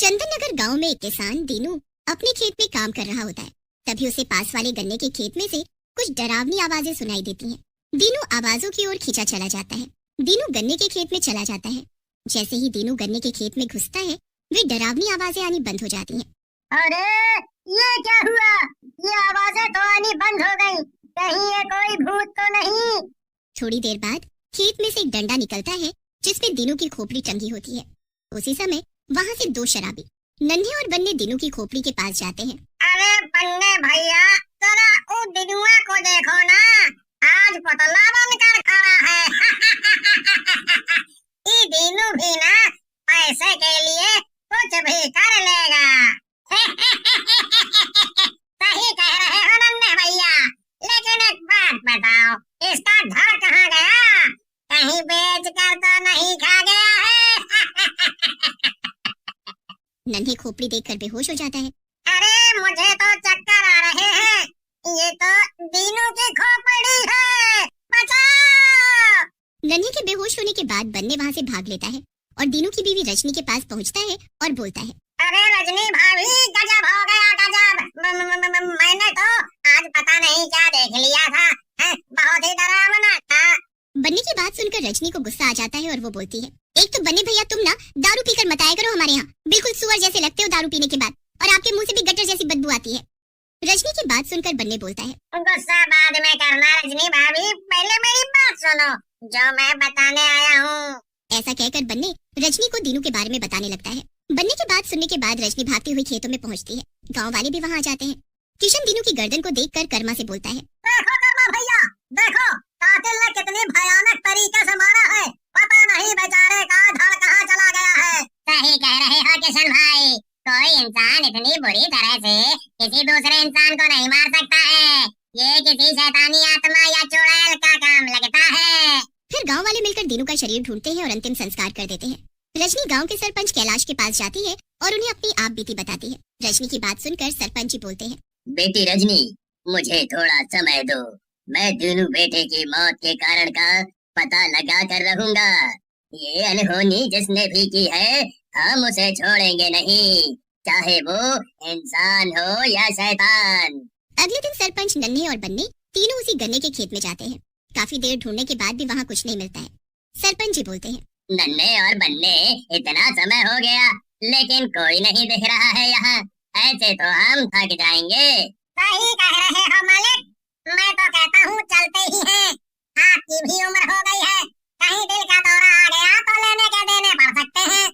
चंदन नगर गांव में एक किसान दीनू अपने खेत में काम कर रहा होता है। तभी उसे पास वाले गन्ने के खेत में से कुछ डरावनी आवाजें सुनाई देती हैं। दीनू आवाजों की ओर खींचा चला जाता है। दीनू गन्ने के खेत में चला जाता है। जैसे ही दीनू गन्ने के खेत में घुसता है, वे डरावनी आवाजें आनी बंद हो जाती हैं। अरे ये क्या हुआ? ये आवाजें तो आनी बंद हो गई। कहीं ये कोई भूत तो नहीं? थोड़ी देर बाद खेत में से एक डंडा निकलता है जिसमें दीनू की खोपड़ी टंगी होती है। उसी समय वहाँ से दो शराबी नन्हे और बन्ने दीनू की खोपड़ी के पास जाते हैं। अरे बन्ने भैया, जरा उस दिनुआ को देखो ना, आज पुतला बनकर खड़ा है। ये दीनू भी ना पैसे के लिए कुछ भी कर लेगा। सही कह रहे हो नन्हे भैया, लेकिन एक बात बताओ, इसका घर कहाँ गया? कहीं बेच कर तो नहीं खा गया है? नन्हे खोपड़ी देखकर बेहोश हो जाता है। अरे मुझे तो चक्कर आ रहे हैं, ये तो दीनू की खोपड़ी है, बचाओ! नन्हे के बेहोश होने के बाद बन्ने वहाँ से भाग लेता है और दीनू की बीवी रजनी के पास पहुँचता है और बोलता है, अरे रजनी भाभी, गजब हो गया गजब। मैंने तो आज पता नहीं क्या देख लिया था, बहुत ही डरावना था। बन्ने की बात सुनकर रजनी को गुस्सा आ जाता है और वो बोलती है, एक तो बन्ने भैया तुम ना दारू पीकर मत आया करो हमारे यहाँ, बिल्कुल सुअर जैसे लगते हो दारू पीने के बाद, और आपके मुंह से भी गटर जैसी बदबू आती है। रजनी की बात सुनकर बन्ने बोलता है, गुस्सा बाद में करना रजनी भाभी, पहले मेरी बात सुनो जो मैं बताने आया हूँ। ऐसा कहकर बन्ने रजनी को दीनू के बारे में बताने लगता है। बन्ने की बात सुनने के बाद रजनी भागती हुई खेतों में पहुँचती है। गाँव वाले भी वहाँ आ जाते हैं। किशन दीनू की गर्दन को देखकर कर्मा से बोलता है, देखो कर्मा भैया, देखो कातिल ने कितनी भयानक तरीके से मारा है, पता नहीं बेचारे का धड़ कहाँ चला गया है। सही कह रहे हो किशन भाई, कोई इंसान इतनी बुरी तरह से किसी दूसरे इंसान को नहीं मार सकता है। ये किसी शैतानी आत्मा या चुड़ैल का काम लगता है। फिर गांव वाले मिलकर दीनू का शरीर ढूंढते हैं और अंतिम संस्कार कर देते हैं। रजनी गांव के सरपंच कैलाश के पास जाती है और उन्हें अपनी आप बीती बताती है। रजनी की बात सुनकर सरपंच जी बोलते हैं, बेटी रजनी, मुझे थोड़ा समय दो, मैं दीनू बेटे की मौत के कारण का पता लगा कर रहूंगा। ये अनहोनी जिसने भी की है, हम उसे छोड़ेंगे नहीं, चाहे वो इंसान हो या शैतान। अगले दिन सरपंच नन्हे और बन्ने तीनों उसी गन्ने के खेत में जाते हैं। काफी देर ढूंढने के बाद भी वहाँ कुछ नहीं मिलता है। सरपंच जी बोलते हैं, नन्हे और बन्ने, इतना समय हो गया लेकिन कोई नहीं दिख रहा है यहाँ, ऐसे तो हम थक जाएंगे। सही कह रहे हो मालिक, मैं तो कहता हूँ चलते ही हैं। आपकी भी उम्र हो गई है, कहीं दिल का दौरा आ गया तो लेने के देने पड़ सकते हैं।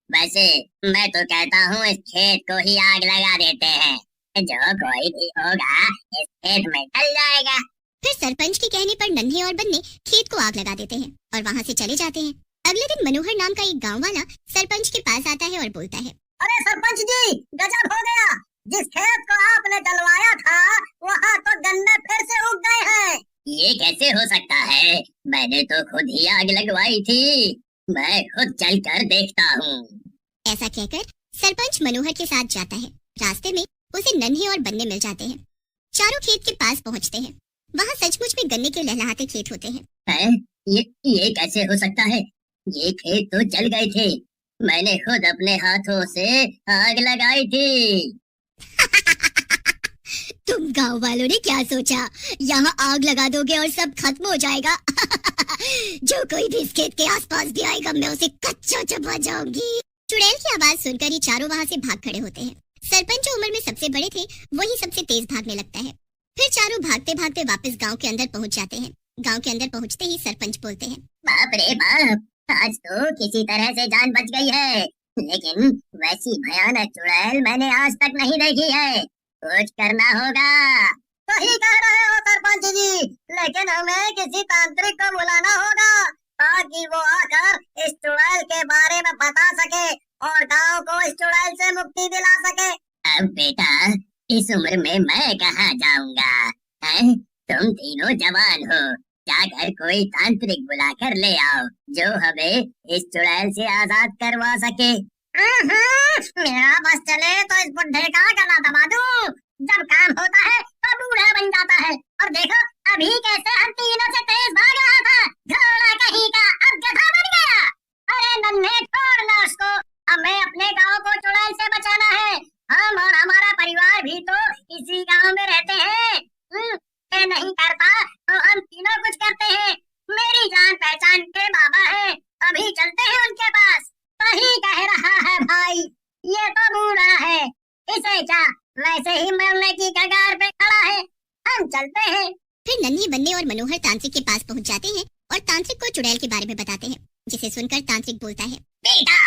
वैसे मैं तो कहता हूँ इस खेत को ही आग लगा देते हैं, जो कोई भी होगा इस खेत में जल जाएगा। फिर सरपंच के कहने पर नन्हे और बन्ने खेत को आग लगा देते हैं और वहाँ से चले जाते हैं। अगले दिन मनोहर नाम का एक गाँव वाला सरपंच के पास आता है और बोलता है, अरे सरपंच जी, गजब हो गया, जिस खेत को आपने जलवाया था वहाँ तो गन्ने फिर से उग गए हैं। ये कैसे हो सकता है? मैंने तो खुद ही आग लगवाई थी, मैं खुद चल कर देखता हूँ। ऐसा कहकर सरपंच मनोहर के साथ जाता है। रास्ते में उसे नन्हे और बन्ने मिल जाते हैं। चारों खेत के पास पहुँचते हैं। वहाँ सचमुच में गन्ने के लहलहाते खेत होते हैं। ये कैसे हो सकता है? ये खेत तो जल गए थे, मैंने खुद अपने हाथों से आग लगाई थी। तुम गांव वालों ने क्या सोचा, यहाँ आग लगा दोगे और सब खत्म हो जाएगा? जो कोई भी इस खेत के आसपास भी आएगा मैं उसे कच्चा चबा जाऊंगी। चुड़ैल की आवाज सुनकर ही चारों वहाँ से भाग खड़े होते हैं। सरपंच जो उम्र में सबसे बड़े थे वही सबसे तेज भागने लगता है। फिर चारों भागते भागते वापस गांव के अंदर पहुंच जाते हैं। गांव के अंदर पहुंचते ही सरपंच बोलते हैं, बाप रे बाप, आज तो किसी तरह से जान बच गई है, लेकिन वैसी भयानक चुड़ैल मैंने आज तक नहीं देखी है, कुछ करना होगा। सही कह रहे हो सरपंच जी, लेकिन हमें किसी तांत्रिक को बुलाना होगा ताकि वो आकर इस चुड़ैल के बारे में बता सके और गांव को इस चुड़ैल से मुक्ति दिला सके। अब बेटा, इस उम्र में मैं कहाँ जाऊंगा? तुम तीनों जवान हो, जाकर कोई तांत्रिक बुलाकर ले आओ जो हमें इस चुड़ैल से आजाद करवा सके। मेरा बस चले तो इस बुढ़े का गला दबा दूं। जब काम होता है तो बूढ़ा बन जाता है, और देखो अभी कैसे हम तीनों से तेज भाग रहा था, घोड़ा कहीं का अब गधा बन गया। अरे नन्हे छोड़ ना उसको, हमें अपने गांव को चुड़ैल से बचाना है। हम और हमारा परिवार भी तो इसी गांव में रहते हैं। ये नहीं करता तो हम तीनों कुछ करते हैं। मेरी जान पहचान के बाबा हैं, अभी चलते हैं उनके पास। सही कह रहा है भाई, ये तो बूढ़ा है, इसे क्या वैसे ही मरने की कगार पे खड़ा है। हम चलते हैं। फिर नन्ही बन्ने और मनोहर तांत्रिक के पास पहुंच जाते हैं और तांत्रिक को चुड़ैल के बारे में बताते हैं, जिसे सुनकर तांत्रिक बोलता है, बेटा,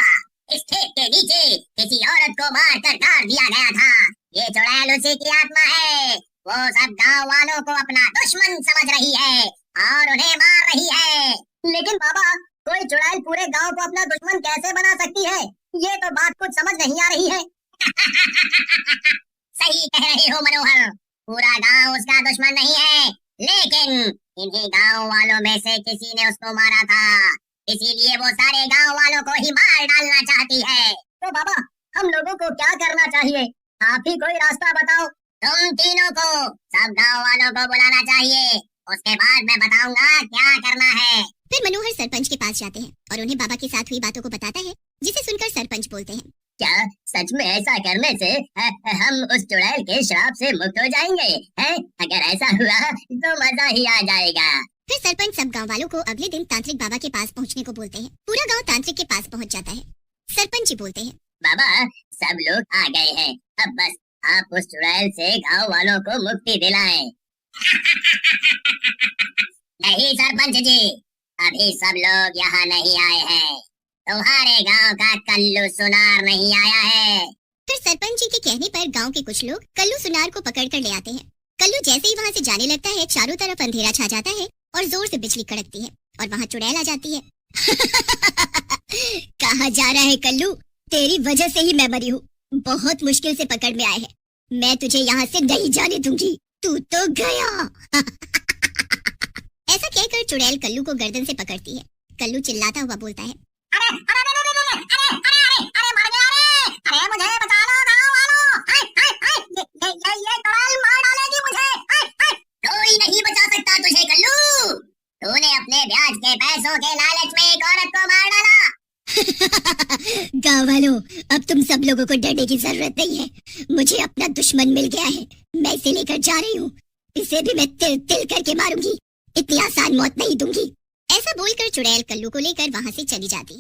इस खेत के नीचे किसी औरत को मार कर गाड़ दिया गया था। ये चुड़ैल उसी की आत्मा है। वो सब गांव वालों को अपना दुश्मन समझ रही है और उन्हें मार रही है। लेकिन बाबा, कोई चुड़ैल पूरे गांव को अपना दुश्मन कैसे बना सकती है? ये तो बात कुछ समझ नहीं आ रही है। सही कह रहे हो मनोहर, पूरा गांव उसका दुश्मन नहीं है, लेकिन इन्हीं गांव वालों में से किसी ने उसको मारा था, इसीलिए वो सारे गांव वालों को ही मार डालना चाहती है। तो बाबा, हम लोगों को क्या करना चाहिए? आप ही कोई रास्ता बताओ। तुम तीनों को सब गांव वालों को बुलाना चाहिए, उसके बाद मैं बताऊंगा क्या करना है। फिर मनोहर सरपंच के पास जाते हैं और उन्हें बाबा के साथ हुई बातों को बताता है, जिसे सुनकर सरपंच बोलते हैं, क्या सच में ऐसा करने से हम उस चुड़ैल के श्राप से मुक्त हो जाएंगे? हैं? अगर ऐसा हुआ तो मजा ही आ जाएगा। फिर सरपंच सब गांव वालों को अगले दिन तांत्रिक बाबा के पास पहुंचने को बोलते हैं। पूरा गांव तांत्रिक के पास पहुंच जाता है। सरपंच जी बोलते हैं, बाबा, सब लोग आ गए हैं, अब बस आप उस चुड़ैल से गांव वालों को मुक्ति दिलाएं। नहीं सरपंच जी, अभी सब लोग यहाँ नहीं आए हैं। तुम्हारे गांव का कल्लू सुनार नहीं आया है। फिर सरपंच जी के कहने पर गांव के कुछ लोग कल्लू सुनार को पकड़ कर ले आते हैं। कल्लू जैसे ही वहाँ से जाने लगता है, चारों तरफ अंधेरा छा जाता है और जोर से बिजली कड़कती है और वहाँ चुड़ैल आ जाती है। कहाँ जा रहा है कल्लू? तेरी वजह से ही मैं मरी हूँ। बहुत मुश्किल से पकड़ में आए हैं। मैं तुझे यहाँ से नहीं जाने दूंगी। तू तो गया। ऐसा कहकर चुड़ैल कल्लू को गर्दन से पकड़ती है। कल्लू चिल्लाता हुआ बोलता है, अरे अरे अरे अरे अरे अरे अरे अरे मर गया रे! अरे मुझे बचा लो गांव वालों! हाय हाय हाय! ये चुड़ैल मार डालेगी मुझे! हाय हाय! कोई नहीं बचा सकता तुझे कल्लू। तूने अपने ब्याज के पैसों के लालच में एक औरत को मार डाला। गाँव वालों, अब तुम सब लोगों को डरने की जरूरत नहीं है। मुझे अपना दुश्मन मिल गया है। मैं इसे लेकर जा रही हूँ। इसे भी मैं तिल तिल करके मारूंगी। इतनी आसान मौत नहीं दूंगी। ऐसा बोलकर चुड़ैल कल्लू को लेकर वहाँ से चली जाती है।